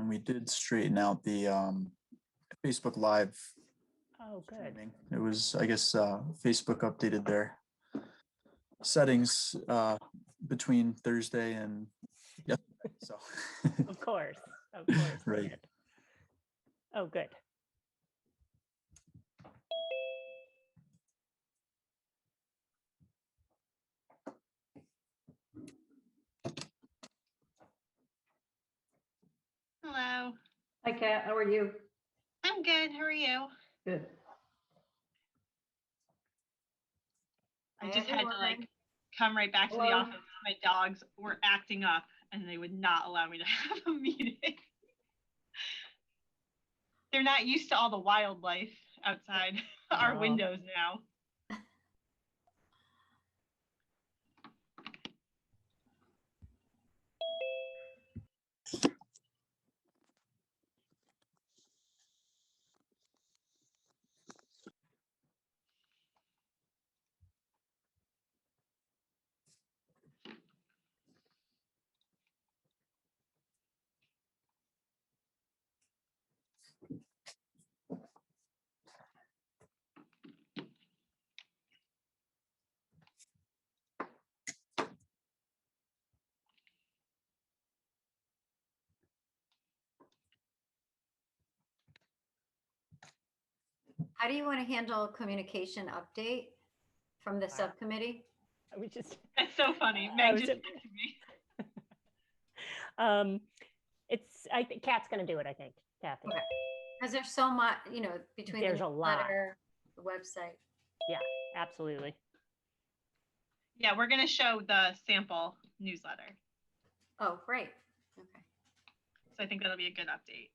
and we did straighten out the Facebook Live Oh, good. streaming. It was, I guess, Facebook updated their settings between Thursday and yesterday. So, Of course, they right. did. Oh, good. Hello. Hi, Kat. How are you? I'm good. How are you? Good. I just had to like come right back to the Hello. office. My dogs were acting up and they would not allow me to have a meeting. They're not used to all the wildlife outside our No. windows now. How do you want to handle communication update from the subcommittee? I was just, That's so funny. Meg just said to me. I think Kat's going to do it, I think, Kathy. Okay. Because there's so much, you know, between There's the a lot. newsletter, the website. Yeah, absolutely. Yeah, we're going to show the sample newsletter. Oh, great. Okay. So I think that'll be a good update.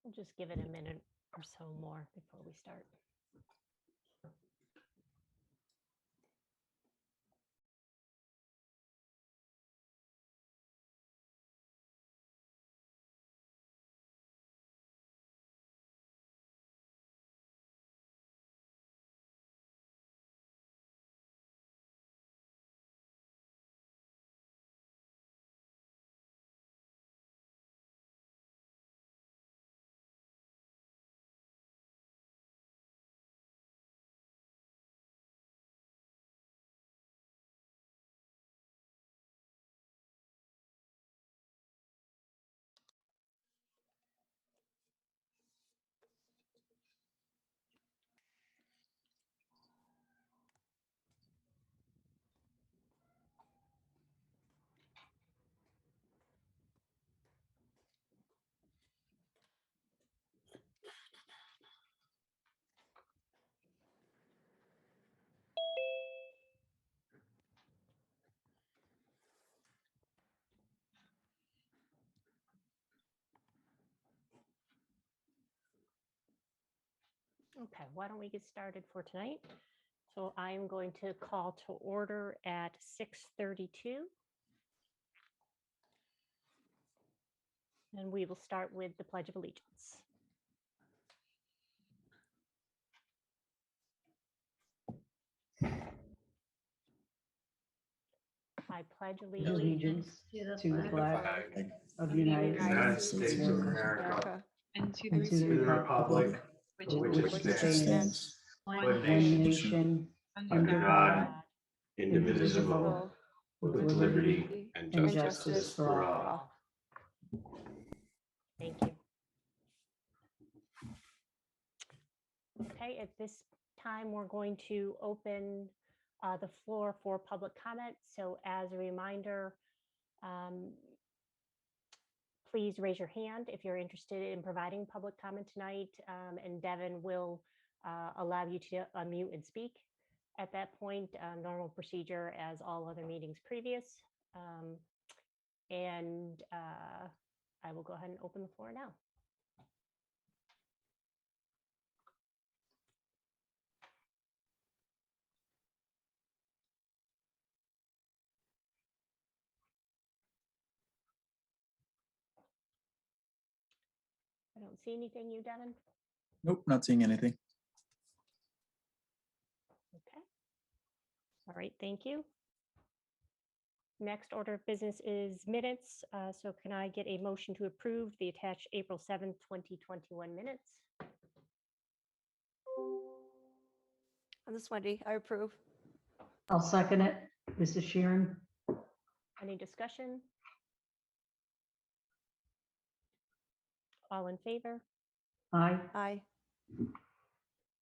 We'll just give it a minute or so more before we start. Okay, why don't we get started for tonight? So I am going to call to order at 6:32. And we will start with the Pledge of Allegiance. I pledge allegiance to the flag of the United States of America And to and to the republic which for which it stands stands, one one nation, nation, under under God, God, indivisible, with liberty and and justice. justice for all. Thank you. Okay, at this time, we're going to open the floor for public comment. So as a reminder, please raise your hand if you're interested in providing public comment tonight, and Devin will allow you to unmute and speak at that point. Normal procedure as all other meetings previous. And I will go ahead and open the floor now. I don't see anything, you, Devin? Nope, not seeing anything. Okay. All right, thank you. Next order of business is minutes. So can I get a motion to approve the attached April 7th, 2021 minutes? This is Wendy. I approve. I'll second it. This is Sharon. Any discussion? All in favor? Aye. Aye.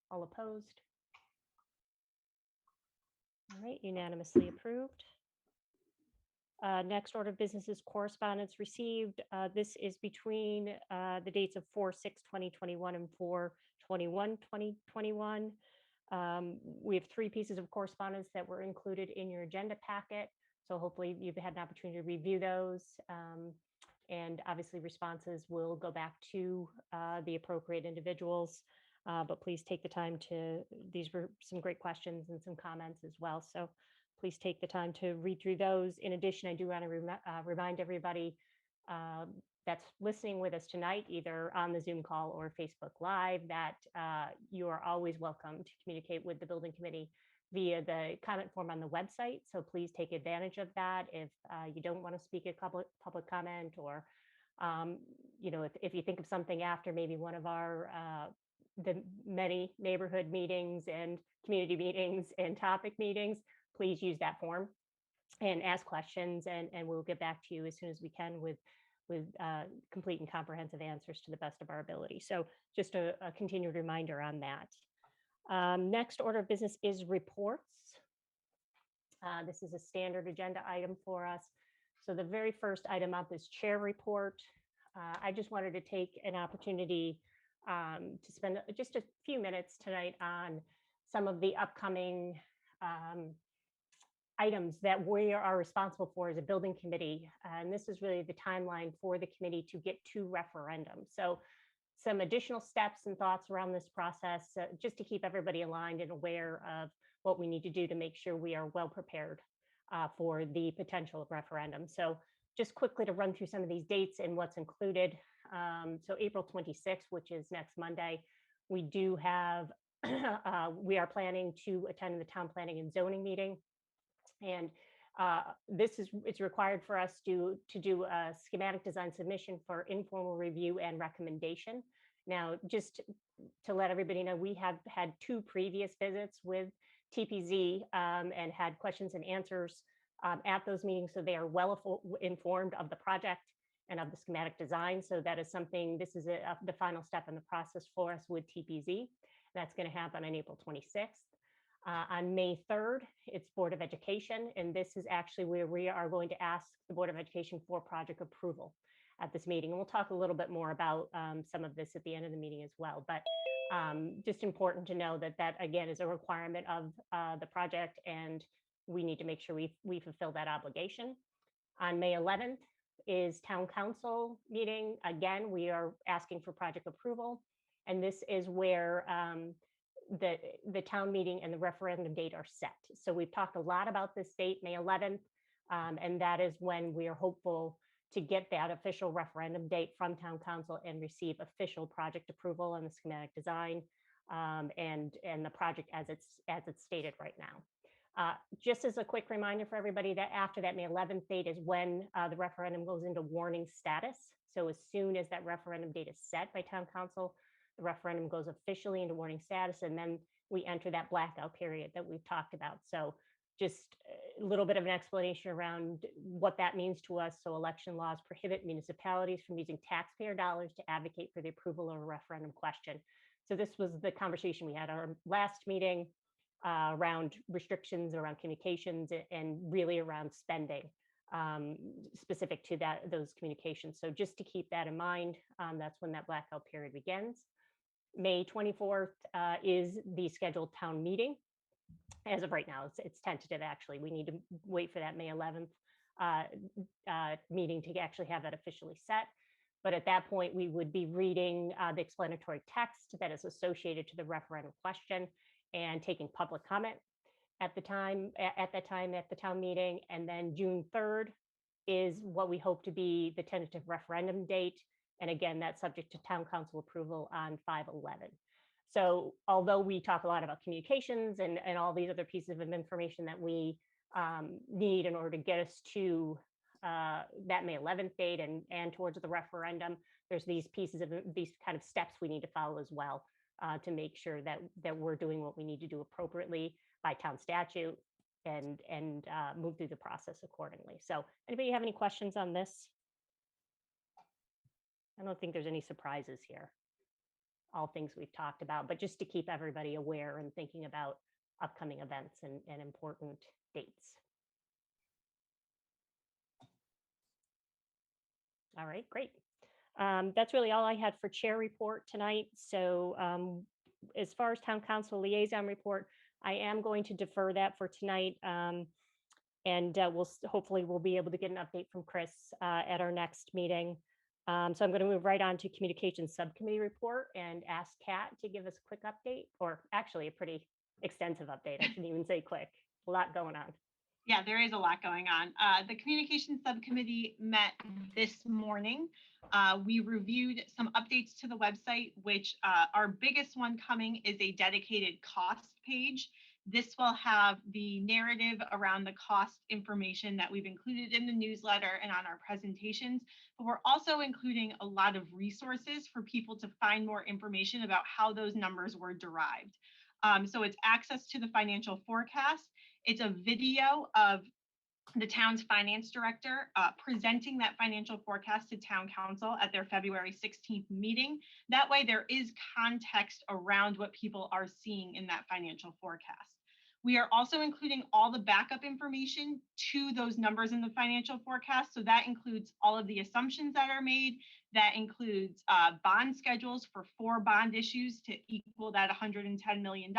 All opposed? All right, unanimously approved. Next order of business is correspondence received. This is between the dates of 4/6/2021 and 4/21/2021. We have 3 pieces of correspondence that were included in your agenda packet. So hopefully you've had an opportunity to review those. And obviously responses will go back to the appropriate individuals. But please take the time these were some great questions and some comments as well. So please take the time to read through those. In addition, I do want to remind everybody that's listening with us tonight, either on the Zoom call or Facebook Live, that you are always welcome to communicate with the building committee via the comment form on the website. So please take advantage of that. If you don't want to speak at public comment, or if you think of something after maybe one of our the many neighborhood meetings and community meetings and topic meetings, please use that form and ask questions, and we'll get back to you as soon as we can with complete and comprehensive answers to the best of our ability. So just a continued reminder on that. Next order of business is reports. This is a standard agenda item for us. So the very first item up is chair report. I just wanted to take an opportunity to spend just a few minutes tonight on some of the upcoming items that we are responsible for as a building committee. And this is really the timeline for the committee to get to referendum. So some additional steps and thoughts around this process, just to keep everybody aligned and aware of what we need to do to make sure we are well prepared for the potential of referendum. So just quickly to run through some of these dates and what's included. So April 26th, which is next Monday, we do have, we are planning to attend the town planning and zoning meeting. And it's required for us to do a schematic design submission for informal review and recommendation. Now, just to let everybody know, we have had 2 previous visits with TPZ and had questions and answers at those meetings. So they are well informed of the project and of the schematic design. So that is something, this is the final step in the process for us with TPZ. That's going to happen on April 26th. On May 3rd, it's Board of Education, and this is actually where we are going to ask the Board of Education for project approval at this meeting. And we'll talk a little bit more about some of this at the end of the meeting as well. But just important to know that again, is a requirement of the project, and we need to make sure we fulfill that obligation. On May 11th is Town Council meeting. Again, we are asking for project approval. And this is where the town meeting and the referendum date are set. So we've talked a lot about this date, May 11th, and that is when we are hopeful to get that official referendum date from town council and receive official project approval on the schematic design and the project as it's stated right now. Just as a quick reminder for everybody that after that May 11th date is when the referendum goes into warning status. So as soon as that referendum date is set by town council, the referendum goes officially into warning status, and then we enter that blackout period that we've talked about. So just a little bit of an explanation around what that means to us. So election laws prohibit municipalities from using taxpayer dollars to advocate for the approval of a referendum question. So this was the conversation we had at our last meeting around restrictions around communications and really around spending specific to those communications. So just to keep that in mind, that's when that blackout period begins. May 24th is the scheduled town meeting. As of right now, it's tentative, actually. We need to wait for that May 11th meeting to actually have that officially set. But at that point, we would be reading the explanatory text that is associated to the referendum question and taking public comment at that time at the town meeting. And then June 3rd is what we hope to be the tentative referendum date. And again, that's subject to town council approval on 5/11. So although we talk a lot about communications and all these other pieces of information that we need in order to get us to that May 11th date and towards the referendum, there's these pieces of these kind of steps we need to follow as well to make sure that we're doing what we need to do appropriately by town statute and move through the process accordingly. So anybody have any questions on this? I don't think there's any surprises here. All things we've talked about, but just to keep everybody aware and thinking about upcoming events and important dates. All right, great. That's really all I had for chair report tonight. So as far as town council liaison report, I am going to defer that for tonight. And hopefully we'll be able to get an update from Chris at our next meeting. So I'm going to move right on to communications subcommittee report and ask Kat to give us a quick update, or actually a pretty extensive update. I shouldn't even say quick, a lot going on. Yeah, there is a lot going on. The communications subcommittee met this morning. We reviewed some updates to the website, which our biggest one coming is a dedicated cost page. This will have the narrative around the cost information that we've included in the newsletter and on our presentations, but we're also including a lot of resources for people to find more information about how those numbers were derived. So it's access to the financial forecast. It's a video of the town's finance director presenting that financial forecast to town council at their February 16th meeting. That way there is context around what people are seeing in that financial forecast. We are also including all the backup information to those numbers in the financial forecast. So that includes all of the assumptions that are made. That includes bond schedules for 4 bond issues to equal that $110 million.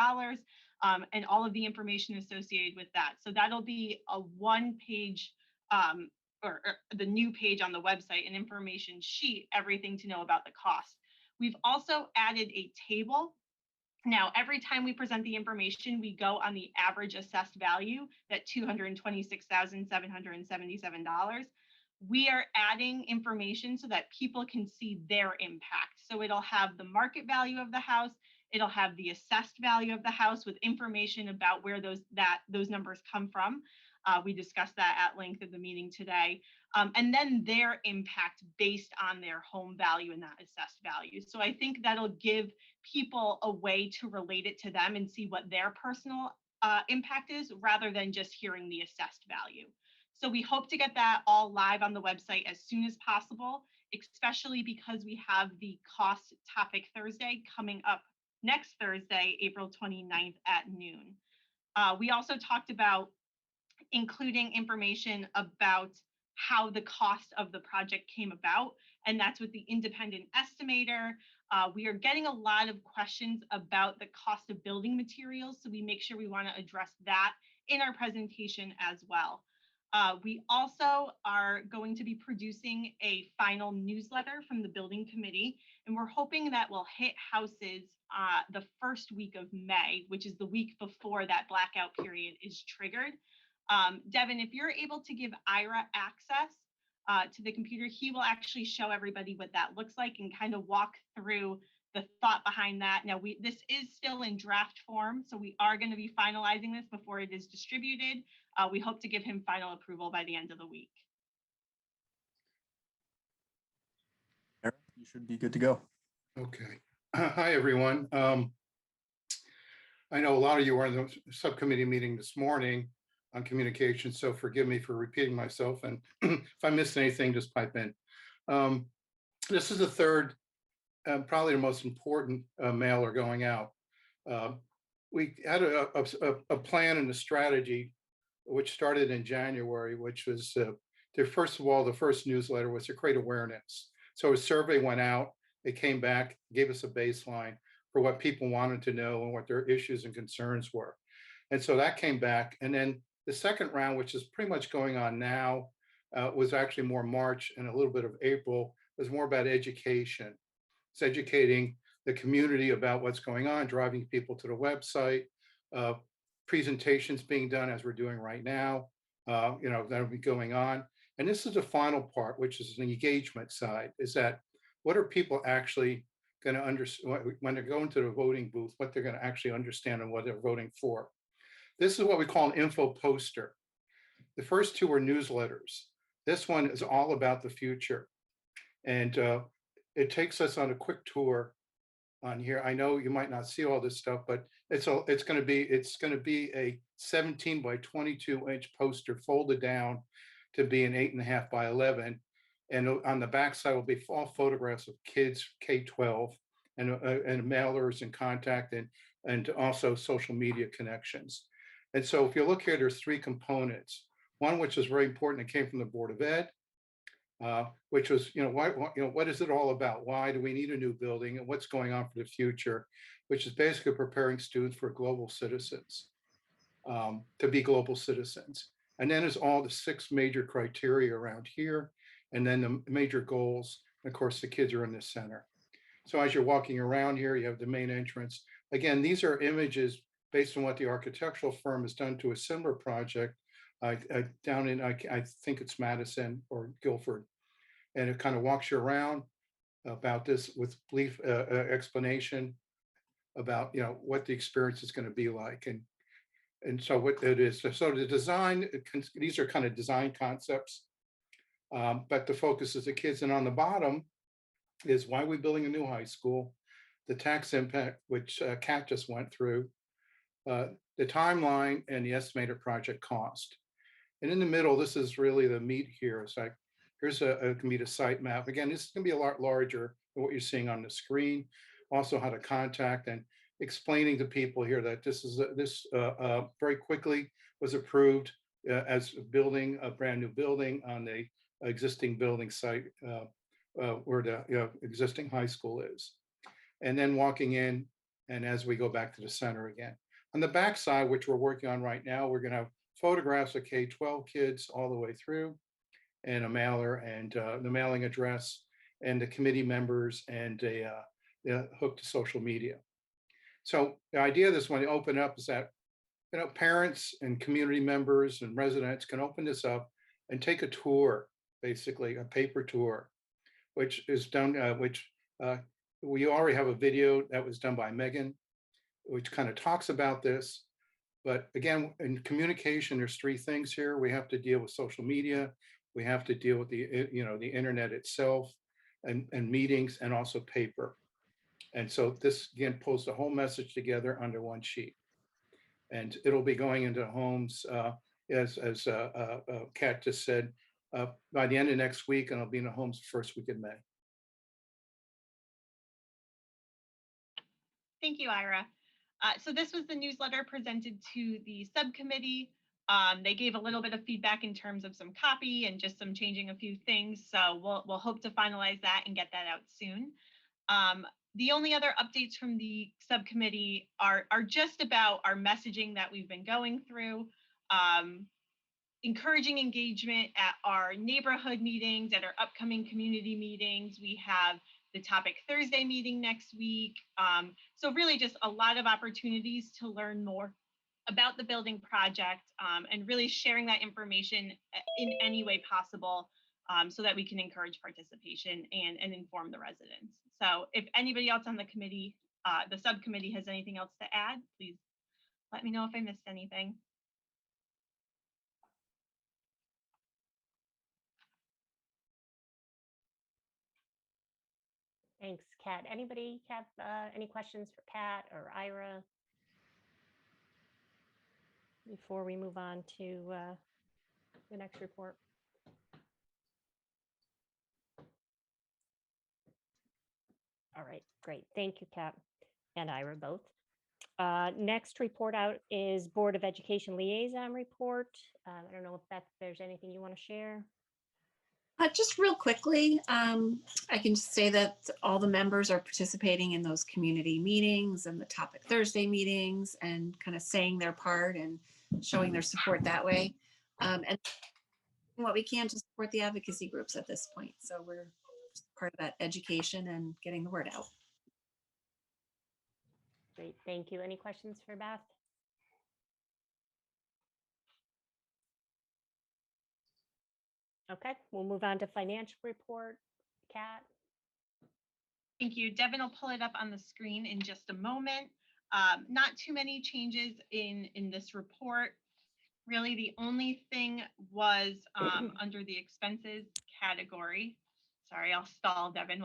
And all of the information associated with that. So that'll be a 1-page or the new page on the website, an information sheet, everything to know about the cost. We've also added a table. Now, every time we present the information, we go on the average assessed value, that $226,777. We are adding information so that people can see their impact. So it'll have the market value of the house. It'll have the assessed value of the house with information about where those numbers come from. We discussed that at length at the meeting today. And then their impact based on their home value and that assessed value. So I think that'll give people a way to relate it to them and see what their personal impact is rather than just hearing the assessed value. So we hope to get that all live on the website as soon as possible, especially because we have the cost topic Thursday coming up next Thursday, April 29th at noon. We also talked about including information about how the cost of the project came about, and that's with the independent estimator. We are getting a lot of questions about the cost of building materials, so we make sure we want to address that in our presentation as well. We also are going to be producing a final newsletter from the building committee, and we're hoping that will hit houses the first week of May, which is the week before that blackout period is triggered. Devin, if you're able to give Ira access to the computer, he will actually show everybody what that looks like and kind of walk through the thought behind that. Now, this is still in draft form, so we are going to be finalizing this before it is distributed. We hope to give him final approval by the end of the week. Eric, you should be good to go. Okay. Hi, everyone. I know a lot of you were in the subcommittee meeting this morning on communication, so forgive me for repeating myself. And if I missed anything, just pipe in. This is the third, probably the most important mailer going out. We had a plan and a strategy which started in January, which was first of all, the first newsletter was to create awareness. So a survey went out, it came back, gave us a baseline for what people wanted to know and what their issues and concerns were. And so that came back. And then the second round, which is pretty much going on now, was actually more March and a little bit of April, was more about education. It's educating the community about what's going on, driving people to the website, presentations being done as we're doing right now, that'll be going on. And this is the final part, which is the engagement side, is that what are people actually going to understand when they're going to the voting booth, what they're going to actually understand and what they're voting for. This is what we call an info poster. The first two are newsletters. This one is all about the future. And it takes us on a quick tour on here. I know you might not see all this stuff, but it's going to be a 17 by 22 inch poster folded down to be an 8.5 by 11. And on the back side will be all photographs of kids K-12 and mailers and contact and also social media connections. And so if you look here, there's three components. One, which is very important, it came from the Board of Ed, which was, what is it all about? Why do we need a new building and what's going on for the future, which is basically preparing students for global citizens, to be global citizens. And then there's all the 6 major criteria around here, and then the major goals. And of course, the kids are in the center. So as you're walking around here, you have the main entrance. Again, these are images based on what the architectural firm has done to a similar project down in, I think it's Madison or Guilford. And it kind of walks you around about this with brief explanation about, what the experience is going to be like. And so what it is, so the design, these are kind of design concepts, but the focus is the kids. And on the bottom is why we're building a new high school, the tax impact, which Kat just went through, the timeline, and the estimated project cost. And in the middle, this is really the meat here. It's like, here's can be the site map. Again, this is going to be a lot larger than what you're seeing on the screen. Also how to contact and explaining to people here that this very quickly was approved as building a brand new building on the existing building site where the existing high school is. And then walking in, and as we go back to the center again. On the back side, which we're working on right now, we're going to have photographs of K-12 kids all the way through, and a mailer and the mailing address and the committee members and a hook to social media. So the idea of this one to open up is that, parents and community members and residents can open this up and take a tour, basically a paper tour, which is done, we already have a video that was done by Megan, which kind of talks about this. But again, in communication, there's 3 things here. We have to deal with social media. We have to deal with the internet itself and meetings, and also paper. And so this again pulls the whole message together under one sheet. And it'll be going into homes, as Kat just said, by the end of next week, and it'll be in the homes the first week in May. Thank you, Ira. So this was the newsletter presented to the subcommittee. They gave a little bit of feedback in terms of some copy and just some changing a few things. So we'll hope to finalize that and get that out soon. The only other updates from the subcommittee are just about our messaging that we've been going through. encouraging engagement at our neighborhood meetings, at our upcoming community meetings. We have the Topic Thursday meeting next week. So really just a lot of opportunities to learn more about the building project, and really sharing that information in any way possible, so that we can encourage participation and inform the residents. So if anybody else on the committee, the subcommittee has anything else to add, please let me know if I missed anything. Thanks, Kat. Anybody have any questions for Kat or Ira before we move on to the next report? All right, great. Thank you, Kat and Ira both. Next report out is Board of Education Liaison Report. I don't know if there's anything you want to share. Just real quickly, I can just say that all the members are participating in those community meetings and the Topic Thursday meetings and kind of saying their part and showing their support that way. And what we can to support the advocacy groups at this point. So we're part of that education and getting the word out. Great, thank you. Any questions for Beth? Okay, we'll move on to financial report. Kat? Thank you. Devin will pull it up on the screen in just a moment. Not too many changes in this report. Really, the only thing was under the expenses category. Sorry, I'll stall, Devin,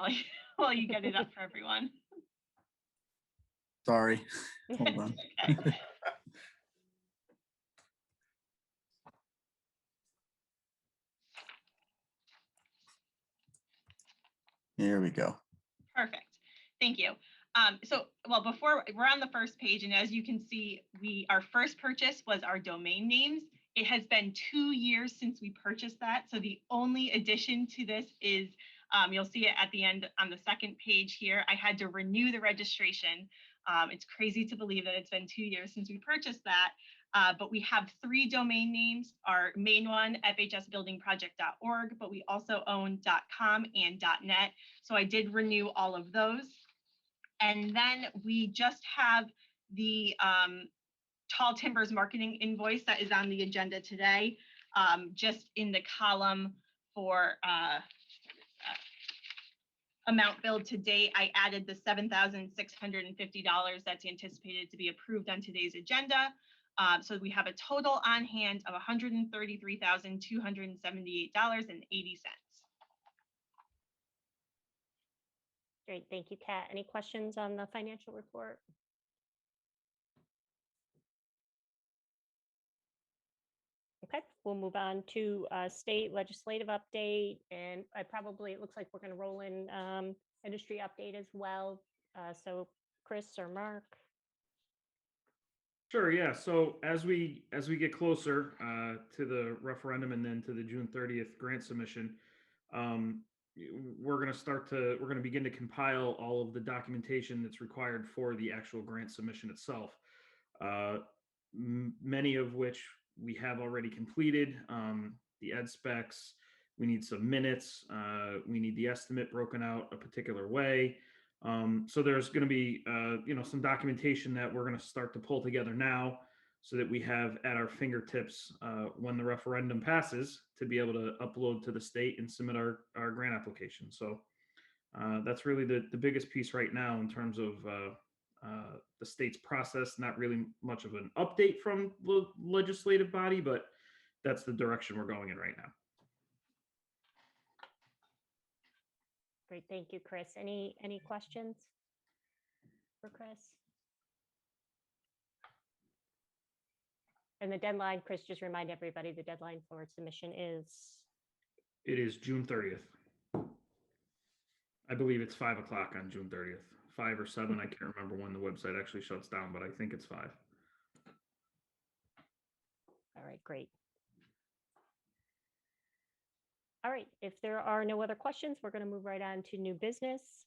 while you get it up for everyone. Sorry. Hold on. Okay. Here we go. Perfect. Thank you. Well, before we're on the first page, and as you can see, our first purchase was our domain names. It has been 2 years since we purchased that. So the only addition to this is, you'll see it at the end on the second page here. I had to renew the registration. It's crazy to believe that it's been 2 years since we purchased that. But we have 3 domain names. Our main one, fhsbuildingproject.org, but we also own .com and .net. So I did renew all of those. And then we just have the Tall Timbers marketing invoice that is on the agenda today. Just in the column for amount billed to date, I added the $7,650 that's anticipated to be approved on today's agenda. So we have a total on hand of $133,278.80. Great, thank you, Kat. Any questions on the financial report? Okay, we'll move on to state legislative update, and it looks like we're going to roll in industry update as well. So Chris or Mark? Sure, yeah. So as we get closer to the referendum and then to the June 30th grant submission, we're going to begin to compile all of the documentation that's required for the actual grant submission itself. Many of which we have already completed. The ed specs, we need some minutes, we need the estimate broken out a particular way. So there's going to be some documentation that we're going to start to pull together now so that we have at our fingertips when the referendum passes to be able to upload to the state and submit our grant application. So that's really the biggest piece right now in terms of the state's process. Not really much of an update from the legislative body, but that's the direction we're going in right now. Great, thank you, Chris. Any questions for Chris? And the deadline, Chris, just remind everybody, the deadline for submission is? It is June 30th. I believe it's 5 o'clock on June 30th. 5 or 7, I can't remember when the website actually shuts down, but I think it's 5. All right, great. All right, if there are no other questions, we're going to move right on to new business.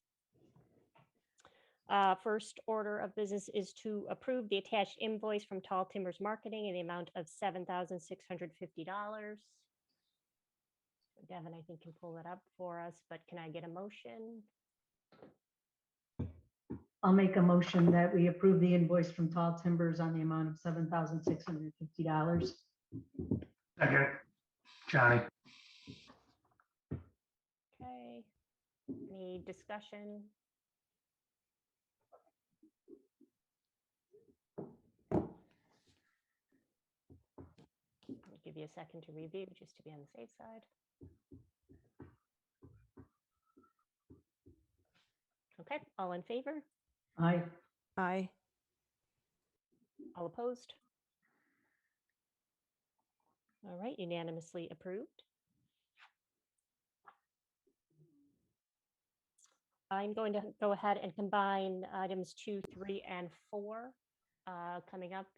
First order of business is to approve the attached invoice from Tall Timbers Marketing in the amount of $7,650. Devin, I think, can pull it up for us, but can I get a motion? I'll make a motion that we approve the invoice from Tall Timbers on the amount of $7,650. Second, Johnny. Okay. Any discussion? I'll give you a second to review just to be on the safe side. Okay, all in favor? Aye. Aye. All opposed? All right, unanimously approved. I'm going to go ahead and combine items 2, 3, and 4 coming up.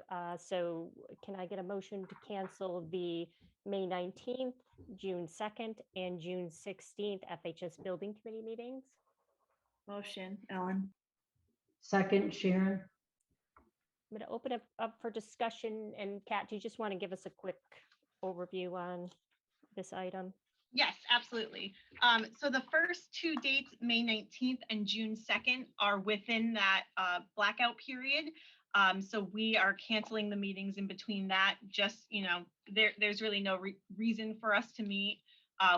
So can I get a motion to cancel the May 19th, June 2nd, and June 16th FHS Building Committee meetings? Motion, Ellen. Second, Sharon. I'm going to open it up for discussion. And Kat, do you just want to give us a quick overview on this item? Yes, absolutely. So the first 2 dates, May 19th and June 2nd, are within that blackout period. So we are canceling the meetings in between that. Just, there's really no reason for us to meet.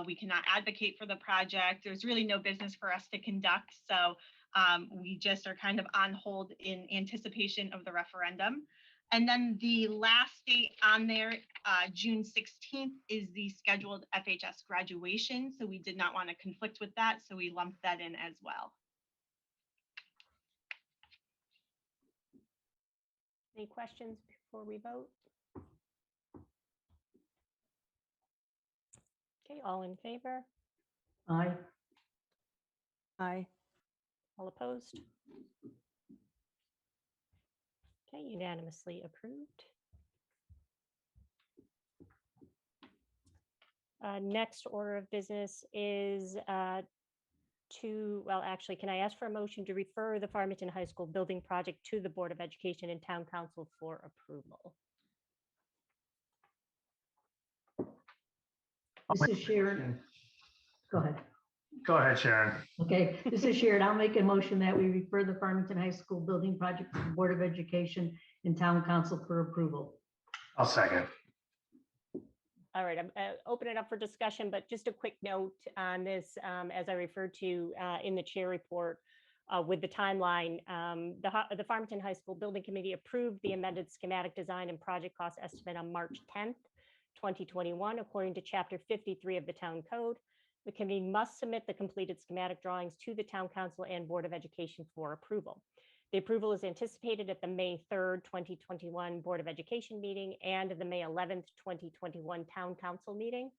We cannot advocate for the project. There's really no business for us to conduct. So we just are kind of on hold in anticipation of the referendum. And then the last date on there, June 16th, is the scheduled FHS graduation. So we did not want to conflict with that. So we lumped that in as well. Any questions before we vote? Okay, all in favor? Aye. Aye. All opposed? Okay, unanimously approved. Next order of business is actually, can I ask for a motion to refer the Farmington High School building project to the Board of Education and Town Council for approval? This is Sharon. Go ahead. Go ahead, Sharon. Okay, this is Sharon. I'll make a motion that we refer the Farmington High School building project to the Board of Education and Town Council for approval. I'll second. All right, I'm opening it up for discussion, but just a quick note on this, as I referred to in the chair report with the timeline, the Farmington High School Building Committee approved the amended schematic design and project cost estimate on March 10th, 2021, according to Chapter 53 of the Town Code. The committee must submit the completed schematic drawings to the Town Council and Board of Education for approval. The approval is anticipated at the May 3rd, 2021 Board of Education meeting and the May 11th, 2021 Town Council meeting.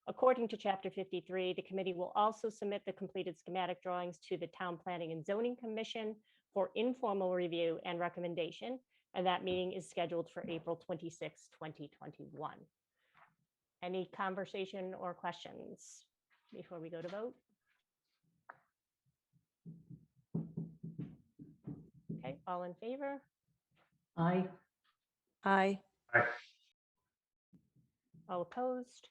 According to Chapter 53, the committee will also submit the completed schematic drawings to the Town Planning and Zoning Commission for informal review and recommendation, and that meeting is scheduled for April 26, 2021. Any conversation or questions before we go to vote? Okay, all in favor? Aye. Aye. All opposed?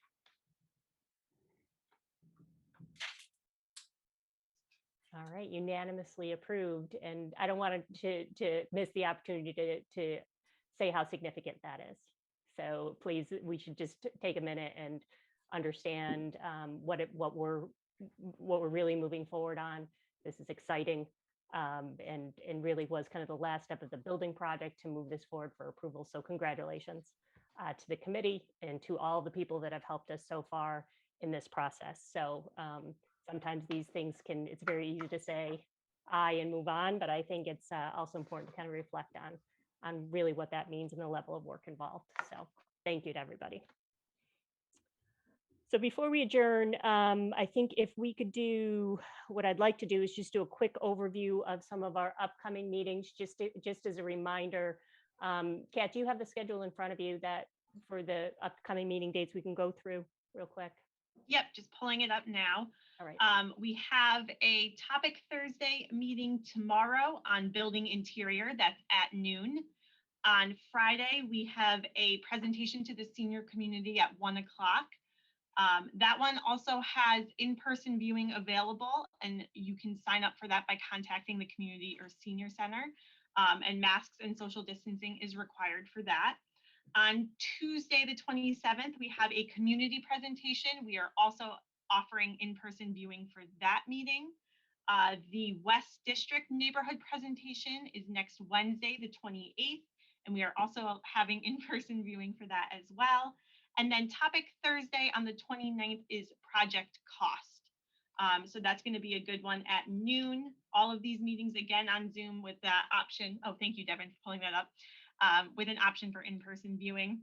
All right, unanimously approved. And I don't want to miss the opportunity to say how significant that is. So please, we should just take a minute and understand what we're really moving forward on. This is exciting. And really was kind of the last step of the building project to move this forward for approval. So congratulations to the committee and to all the people that have helped us so far in this process. So sometimes these things it's very easy to say aye and move on, but I think it's also important to kind of reflect on really what that means and the level of work involved. So thank you to everybody. So before we adjourn, I think if we could do, what I'd like to do is just do a quick overview of some of our upcoming meetings, just as a reminder. Kat, do you have the schedule in front of you that for the upcoming meeting dates we can go through real quick? Yep, just pulling it up now. All right. We have a topic Thursday meeting tomorrow on building interior. That's at noon. On Friday, we have a presentation to the senior community at 1 o'clock. That one also has in-person viewing available, and you can sign up for that by contacting the community or senior center. And masks and social distancing is required for that. On Tuesday, the 27th, we have a community presentation. We are also offering in-person viewing for that meeting. The West District neighborhood presentation is next Wednesday, the 28th, and we are also having in-person viewing for that as well. And then topic Thursday on the 29th is project cost. So that's going to be a good one at noon. All of these meetings again on Zoom with the option. Oh, thank you, Devin, for pulling that up. With an option for in-person viewing.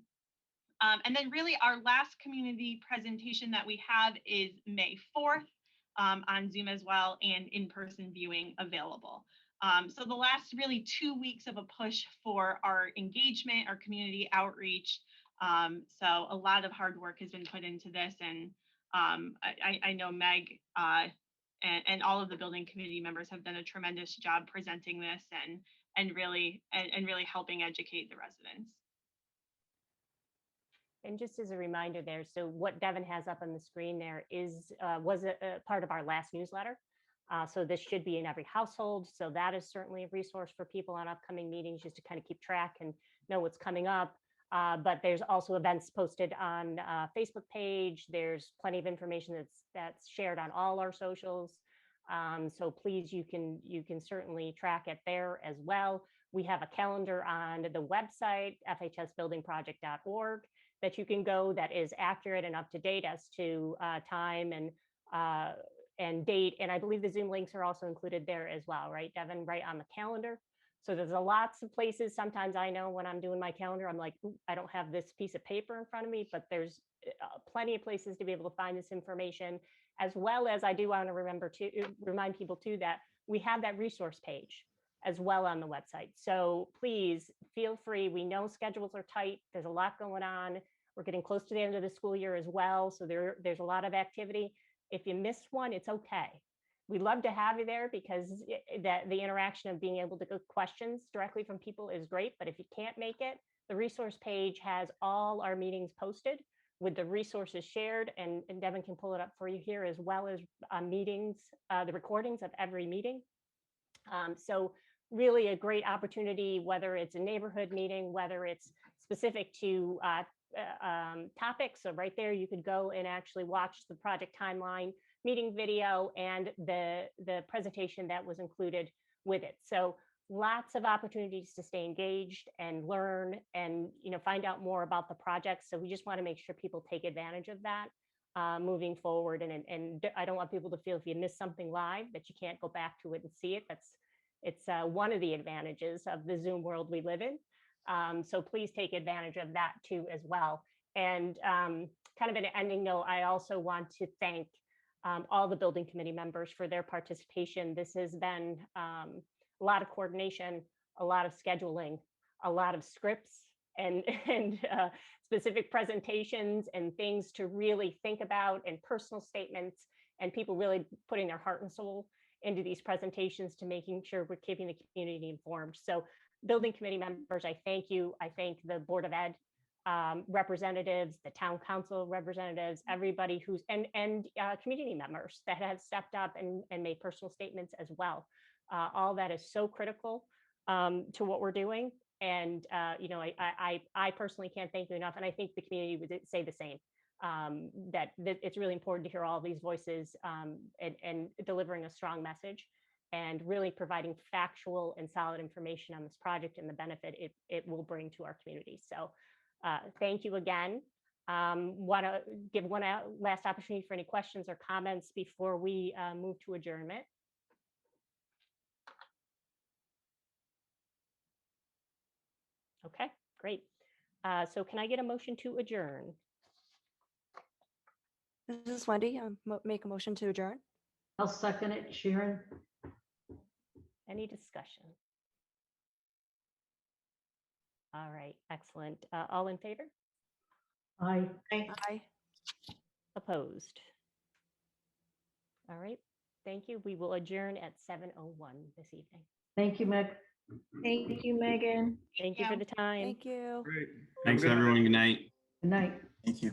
And then really our last community presentation that we have is May 4th on Zoom as well, and in-person viewing available. So the last really 2 weeks of a push for our engagement, our community outreach. So a lot of hard work has been put into this, and I know Meg and all of the building committee members have done a tremendous job presenting this and really helping educate the residents. And just as a reminder there, so what Devin has up on the screen there was a part of our last newsletter. So this should be in every household. So that is certainly a resource for people on upcoming meetings, just to kind of keep track and know what's coming up. But there's also events posted on Facebook page. There's plenty of information that's shared on all our socials. So please, you can certainly track it there as well. We have a calendar on the website, fhsbuildingproject.org, that you can go that is accurate and up to date as to time and date. And I believe the Zoom links are also included there as well, right, Devin, right on the calendar. So there's lots of places. Sometimes I know when I'm doing my calendar, I'm like, I don't have this piece of paper in front of me, but there's plenty of places to be able to find this information, as well as I do want to remind people too that we have that resource page as well on the website. So please feel free. We know schedules are tight. There's a lot going on. We're getting close to the end of the school year as well. So there's a lot of activity. If you missed one, it's okay. We love to have you there because the interaction of being able to get questions directly from people is great. But if you can't make it, the resource page has all our meetings posted with the resources shared, and Devin can pull it up for you here, as well as meetings, the recordings of every meeting. So really a great opportunity, whether it's a neighborhood meeting, whether it's specific to topics. So right there, you could go and actually watch the project timeline meeting video and the presentation that was included with it. So lots of opportunities to stay engaged and learn and find out more about the project. So we just want to make sure people take advantage of that moving forward. And I don't want people to feel if you miss something live that you can't go back to it and see it. It's one of the advantages of the Zoom world we live in. So please take advantage of that too as well. And kind of an ending note, I also want to thank all the building committee members for their participation. This has been a lot of coordination, a lot of scheduling, a lot of scripts and specific presentations and things to really think about, and personal statements, and people really putting their heart and soul into these presentations to making sure we're keeping the community informed. So building committee members, I thank you. I thank the Board of Ed representatives, the town council representatives, everybody who's and community members that have stepped up and made personal statements as well. All that is so critical to what we're doing. And I personally can't thank you enough. And I think the community would say the same, that it's really important to hear all these voices and delivering a strong message and really providing factual and solid information on this project and the benefit it will bring to our community. So thank you again. Want to give one last opportunity for any questions or comments before we move to adjournment. Okay, great. So can I get a motion to adjourn? This is Wendy. Make a motion to adjourn. I'll second it, Sharon. Any discussion? All right, excellent. All in favor? Aye. Aye. Opposed? All right. Thank you. We will adjourn at 7:01 this evening. Thank you, Meg. Thank you, Megan. Thank you for the time. Thank you. Great. Thanks, Have a good night. everyone. Good night. Good night. Thank you.